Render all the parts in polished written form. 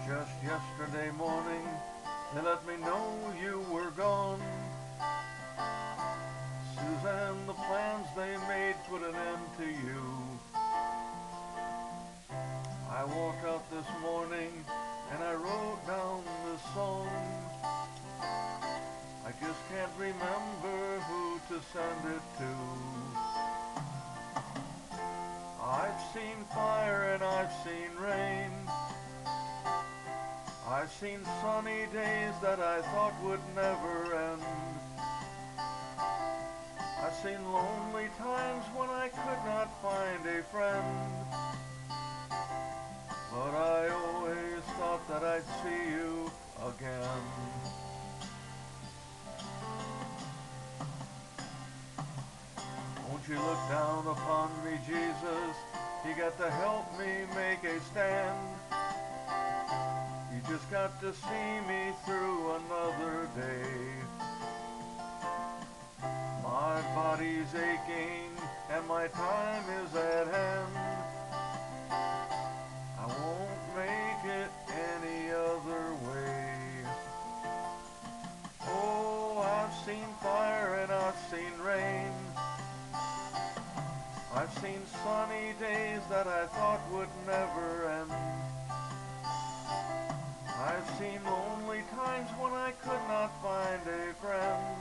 Just yesterday morning, they let me know you were gone. Suzanne, the plans they made put an end to you. I woke up this morning and I wrote down this song. I just can't remember who to send it to. I've seen fire and I've seen rain. I've seen sunny days that I thought would never end. I've seen lonely times when I could not find a friend. But I always thought that I'd see you again. Won't you look down upon me, Jesus? You got to help me make a stand. You just got to see me through another day. My body's aching and my time is at hand. I won't make it any other way. Oh, I've seen fire and I've seen rain. I've seen sunny days that I thought would never end. I've seen lonely times when I could not find a friend.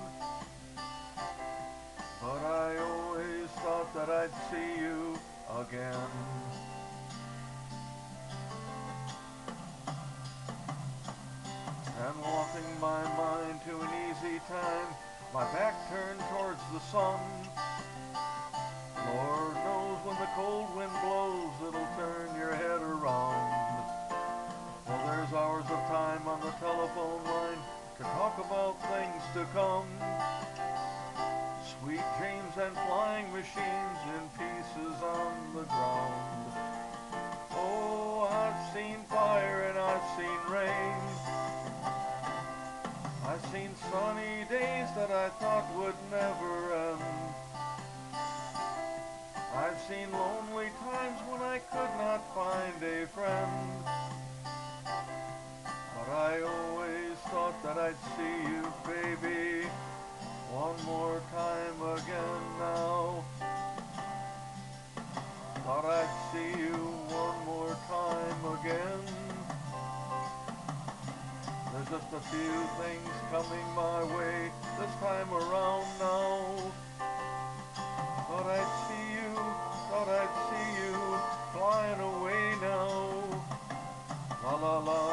But I always thought that I'd see you again. And walking my mind to an easy time, my back turned towards the sun. Lord knows when the cold wind blows, it'll turn your head around. Well, there's hours of time on the telephone line to talk about things to come. Sweet dreams and flying machines in pieces on the ground. Oh, I've seen fire and I've seen rain. I've seen sunny days that I thought would never end. I've seen lonely times when I could not find a friend. But I always thought that I'd see you, baby, one more time again now. Thought I'd see you one more time again. There's just a few things coming my way this time around now. Thought I'd see you flying away now. La la la.